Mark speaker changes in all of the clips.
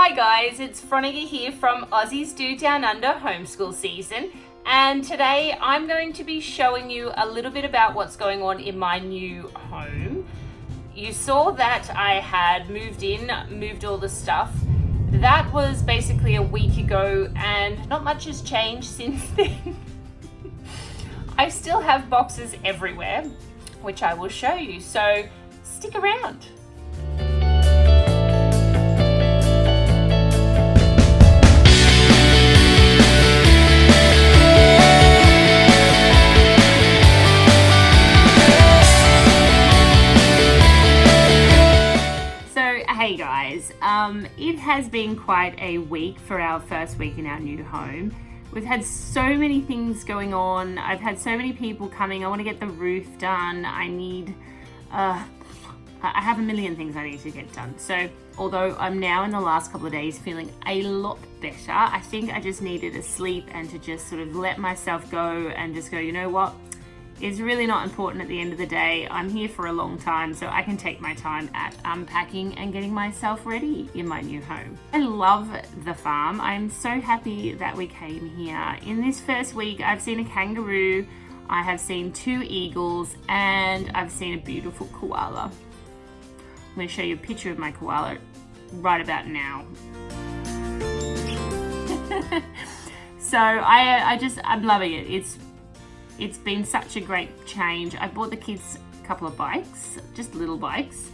Speaker 1: Hi guys, it's Fronica here from Aussies Do Down Under Homeschool Season, and today I'm going to be showing you a little bit about what's going on in my new home. You saw that I had moved all the stuff. That was basically a week ago and not much has changed since then. I still have boxes everywhere, which I will show you, so stick around. Hey guys, it has been quite a week for our first week in our new home. We've had so many things going on. I've had so many people coming. I want to get the roof done. I have a million things I need to get done. So although I'm now in the last couple of days feeling a lot better, I think I just needed a sleep and to just sort of let myself go and just go, you know what? It's really not important at the end of the day. I'm here for a long time, so I can take my time at unpacking and getting myself ready in my new home. I love the farm. I'm so happy that we came here. In this first week, I've seen a kangaroo, I have seen 2 eagles, and I've seen a beautiful koala. I'm going to show you a picture of my koala right about now. So I'm loving it. It's been such a great change. I bought the kids a couple of bikes, just little bikes,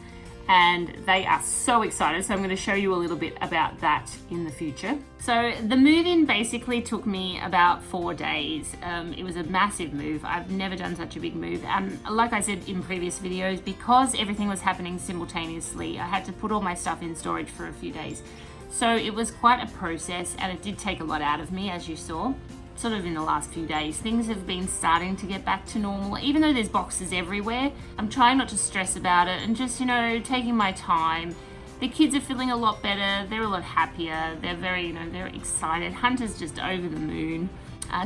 Speaker 1: and they are so excited. So I'm going to show you a little bit about that in the future. So the move-in basically took me about 4 days. It was a massive move. I've never done such a big move. Like I said in previous videos, because everything was happening simultaneously, I had to put all my stuff in storage for a few days. So it was quite a process, and it did take a lot out of me, as you saw. Sort of in the last few days, things have been starting to get back to normal. Even though there's boxes everywhere, I'm trying not to stress about it and just, taking my time. The kids are feeling a lot better. They're a lot happier. They're very, they're excited. Hunter's just over the moon.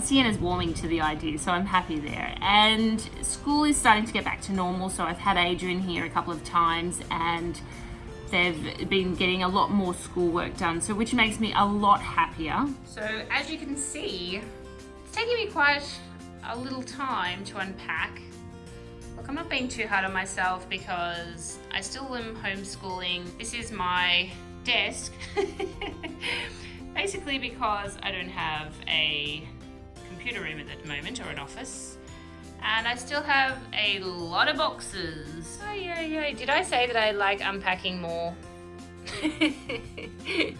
Speaker 1: Sienna's warming to the idea, so I'm happy there. And school is starting to get back to normal, so I've had Adrian here a couple of times and they've been getting a lot more schoolwork done, so which makes me a lot happier. So as you can see, it's taking me quite a little time to unpack. Look, I'm not being too hard on myself because I still am homeschooling. This is my desk, basically because I don't have a computer room at the moment or an office. And I still have a lot of boxes. Oh, yeah. Did I say that I like unpacking more?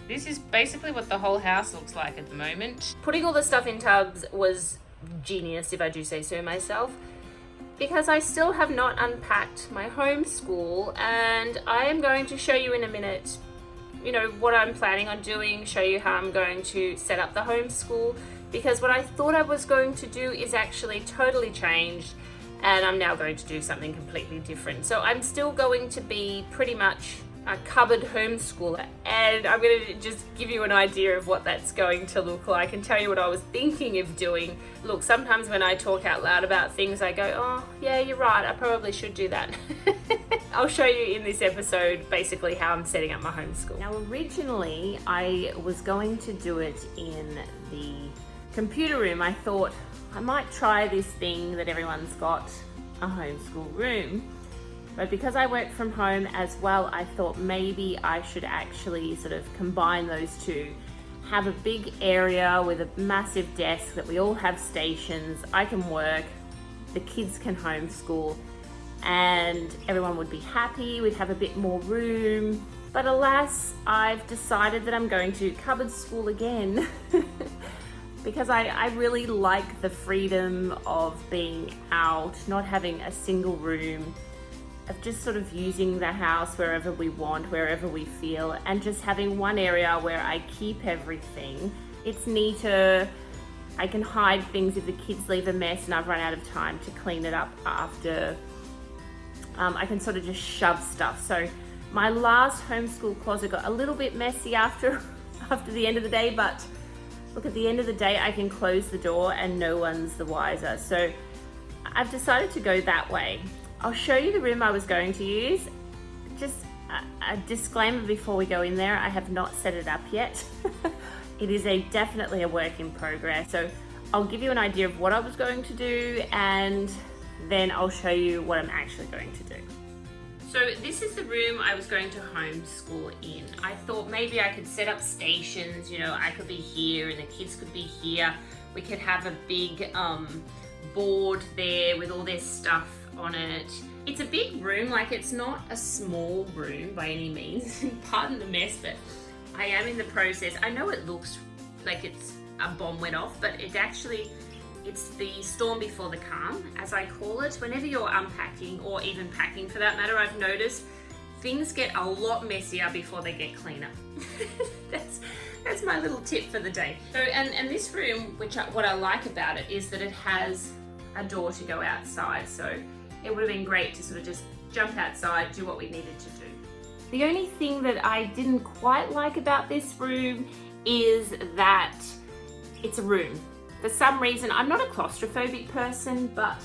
Speaker 1: This is basically what the whole house looks like at the moment. Putting all the stuff in tubs was genius, if I do say so myself, because I still have not unpacked my homeschool, and I am going to show you in a minute, what I'm planning on doing, show you how I'm going to set up the homeschool. Because what I thought I was going to do is actually totally changed, and I'm now going to do something completely different. So I'm still going to be pretty much a cupboard homeschooler, and I'm going to just give you an idea of what that's going to look like and tell you what I was thinking of doing. Look, sometimes when I talk out loud about things, I go, oh yeah, you're right, I probably should do that. I'll show you in this episode basically how I'm setting up my homeschool. Now originally I was going to do it in the computer room. I thought I might try this thing that everyone's got, a homeschool room, but because I work from home as well, I thought maybe I should actually sort of combine those two, have a big area with a massive desk that we all have stations. I can work, the kids can homeschool, and everyone would be happy. We'd have a bit more room. But alas, I've decided that I'm going to cupboard school again. Because I really like the freedom of being out, not having a single room, of just sort of using the house wherever we want, wherever we feel, and just having one area where I keep everything. It's neater. I can hide things if the kids leave a mess and I've run out of time to clean it up after. I can sort of just shove stuff. So my last homeschool closet got a little bit messy after the end of the day, but look, at the end of the day, I can close the door and no one's the wiser. So I've decided to go that way. I'll show you the room I was going to use. Just a disclaimer before we go in there, I have not set it up yet. It is definitely a work in progress. So I'll give you an idea of what I was going to do, and then I'll show you what I'm actually going to do. So this is the room I was going to homeschool in. I thought maybe I could set up stations, you know, I could be here and the kids could be here. We could have a big board there with all their stuff on it. It's a big room, like it's not a small room by any means. Pardon the mess, but I am in the process. I know it looks like it's a bomb went off, but it's the storm before the calm, as I call it. Whenever you're unpacking, or even packing for that matter, I've noticed things get a lot messier before they get cleaner. That's my little tip for the day. So, and this room, what I like about it is that it has a door to go outside. So it would have been great to sort of just jump outside, do what we needed to do. The only thing that I didn't quite like about this room is that it's a room. For some reason, I'm not a claustrophobic person, but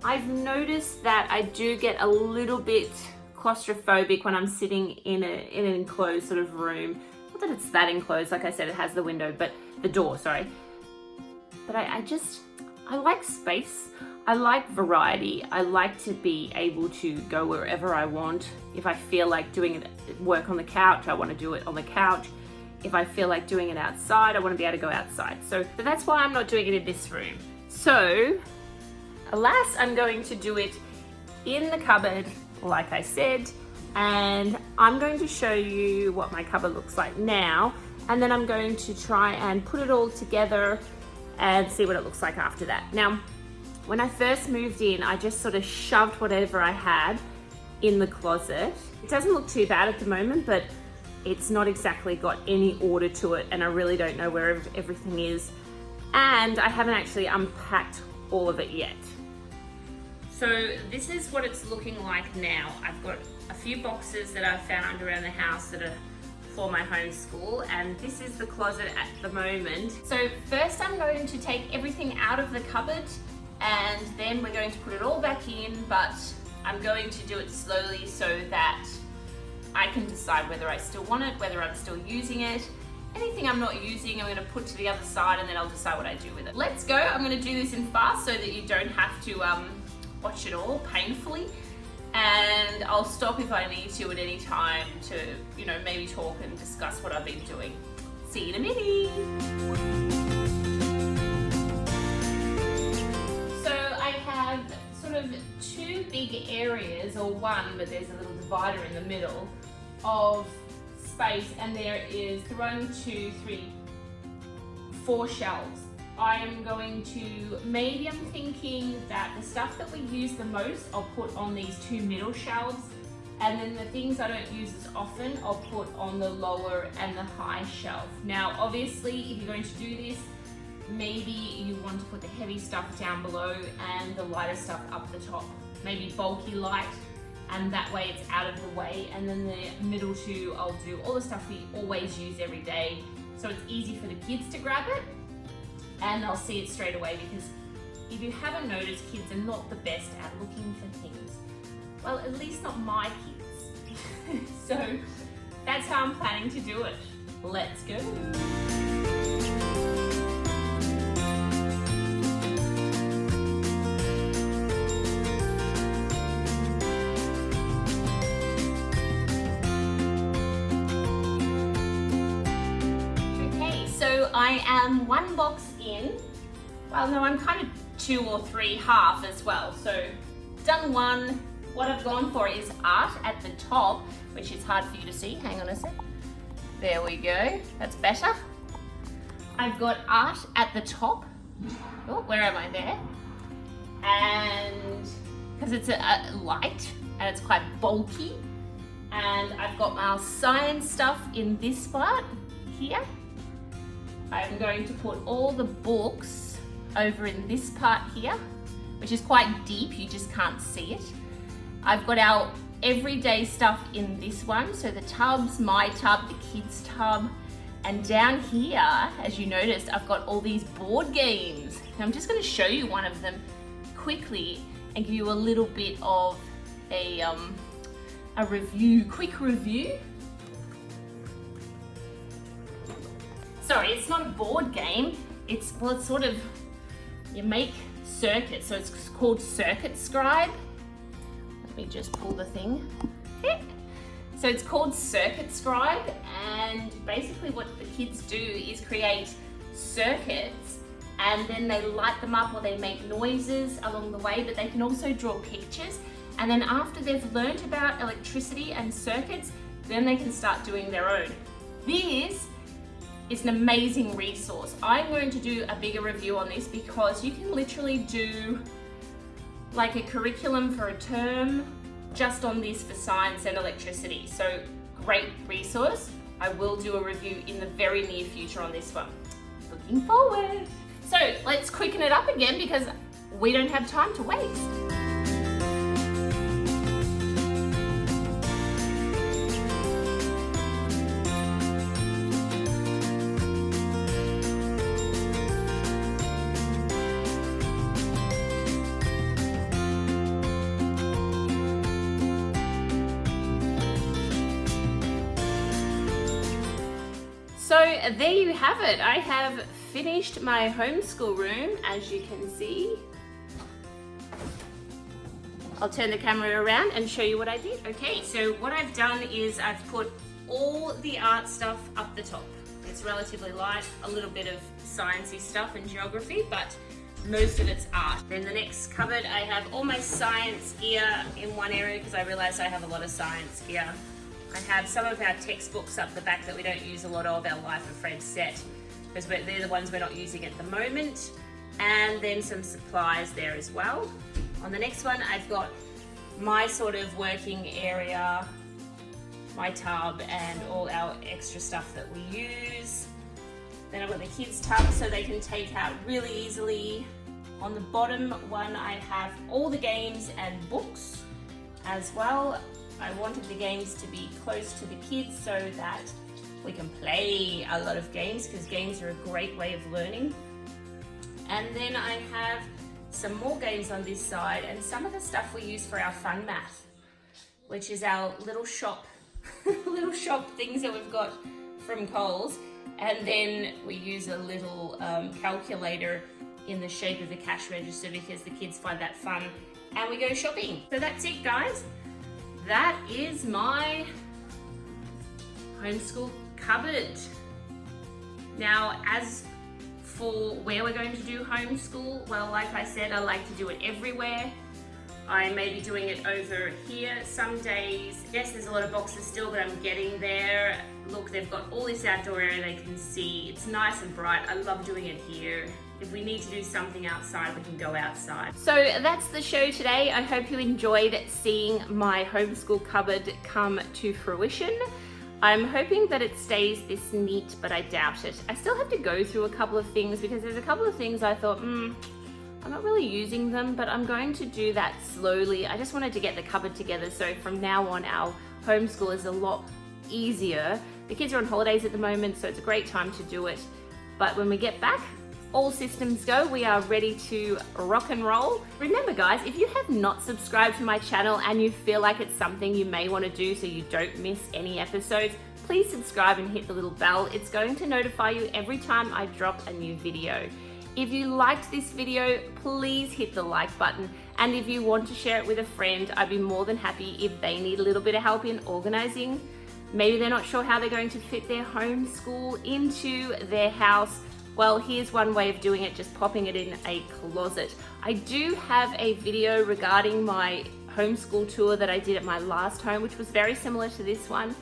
Speaker 1: I've noticed that I do get a little bit claustrophobic when I'm sitting in an enclosed sort of room. Not that it's that enclosed, like I said, it has the window, but the door, sorry. But I like space. I like variety. I like to be able to go wherever I want. If I feel like doing work on the couch, I want to do it on the couch. If I feel like doing it outside, I want to be able to go outside. So that's why I'm not doing it in this room. So, alas, I'm going to do it in the cupboard, like I said, and I'm going to show you what my cupboard looks like now, and then I'm going to try and put it all together and see what it looks like after that. Now, when I first moved in, I just sort of shoved whatever I had in the closet. It doesn't look too bad at the moment, but it's not exactly got any order to it, and I really don't know where everything is. And I haven't actually unpacked all of it yet. So this is what it's looking like now. I've got a few boxes that I've found around the house that are for my homeschool, and this is the closet at the moment. So first I'm going to take everything out of the cupboard, and then we're going to put it all back in, but I'm going to do it slowly so that I can decide whether I still want it, whether I'm still using it. Anything I'm not using, I'm going to put to the other side, and then I'll decide what I do with it. Let's go. I'm going to do this in fast so that you don't have to watch it all painfully. And I'll stop if I need to at any time to, you know, maybe talk and discuss what I've been doing. See you in a minute. So I have sort of two big areas, or one, but there's a little divider in the middle of space, and there is 4 shelves. I am going to, maybe I'm thinking that the stuff that we use the most, I'll put on these 2 middle shelves, and then the things I don't use as often, I'll put on the lower and the high shelf. Now, obviously, if you're going to do this, maybe you want to put the heavy stuff down below and the lighter stuff up the top. Maybe bulky light, and that way it's out of the way. And then the middle 2, I'll do all the stuff we always use every day, so it's easy for the kids to grab it and they'll see it straight away, because if you haven't noticed, kids are not the best at looking for things. Well, at least not my kids. So that's how I'm planning to do it. Let's go. So I am 1 box in. Well, no, I'm kind of 2 or 3 half as well. So done 1. What I've gone for is art at the top, which is hard for you to see. Hang on a sec. There we go. That's better. I've got art at the top. Oh, where am I there? And because it's a light and it's quite bulky. And I've got my science stuff in this part here. I'm going to put all the books over in this part here, which is quite deep, you just can't see it. I've got our everyday stuff in this one, so the tubs, my tub, the kids' tub, and down here, as you noticed, I've got all these board games. Now I'm just going to show you one of them quickly and give you a little bit of a a quick review. Sorry, it's not a board game. It's sort of, you make circuits, so it's called Circuit Scribe. Let me just pull the thing. So it's called Circuit Scribe, and basically what the kids do is create circuits, and then they light them up or they make noises along the way, but they can also draw pictures. And then after they've learned about electricity and circuits, then they can start doing their own. This is an amazing resource. I'm going to do a bigger review on this because you can literally do like a curriculum for a term just on this for science and electricity. So great resource. I will do a review in the very near future on this one. Looking forward. So let's quicken it up again because we don't have time to waste. So there you have it. I have finished my homeschool room, as you can see. I'll turn the camera around and show you what I did. Okay, so what I've done is I've put all the art stuff up the top. It's relatively light, a little bit of sciencey stuff and geography, but most of it's art. Then the next cupboard, I have all my science gear in one area because I realized I have a lot of science gear. I have some of our textbooks up the back that we don't use a lot of, our Life of Fred set, because they're the ones we're not using at the moment. And then some supplies there as well. On the next one, I've got my sort of working area, my tub, and all our extra stuff that we use. Then I've got the kids' tub so they can take out really easily. On the bottom one, I have all the games and books as well. I wanted the games to be close to the kids so that we can play a lot of games, because games are a great way of learning. And then I have some more games on this side and some of the stuff we use for our fun math, which is our little shop, little shop things that we've got from Coles. And then we use a little calculator in the shape of a cash register because the kids find that fun, and we go shopping. So that's it, guys. That is my homeschool cupboard. Now, as for where we're going to do homeschool, well, like I said, I like to do it everywhere. I may be doing it over here some days. Yes, there's a lot of boxes still, but I'm getting there. Look, they've got all this outdoor area they can see. It's nice and bright. I love doing it here. If we need to do something outside, we can go outside. So that's the show today. I hope you enjoyed seeing my homeschool cupboard come to fruition. I'm hoping that it stays this neat, but I doubt it. I still have to go through a couple of things because there's a couple of things I thought, I'm not really using them, but I'm going to do that slowly. I just wanted to get the cupboard together so from now on our homeschool is a lot easier. The kids are on holidays at the moment, so it's a great time to do it. But when we get back, all systems go. We are ready to rock and roll. Remember, guys, if you have not subscribed to my channel and you feel like it's something you may want to do so you don't miss any episodes, please subscribe and hit the little bell. It's going to notify you every time I drop a new video. If you liked this video, please hit the like button. And if you want to share it with a friend, I'd be more than happy if they need a little bit of help in organizing. Maybe they're not sure how they're going to fit their homeschool into their house. Well, here's one way of doing it, just popping it in a closet. I do have a video regarding my homeschool tour that I did at my last home, which was very similar to this one.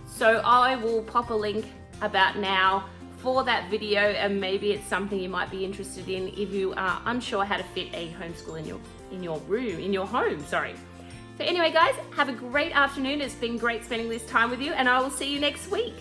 Speaker 1: So I will pop a link about now for that video, and maybe it's something you might be interested in if you are unsure how to fit a homeschool in your home. So anyway, guys, have a great afternoon. It's been great spending this time with you, and I will see you next week.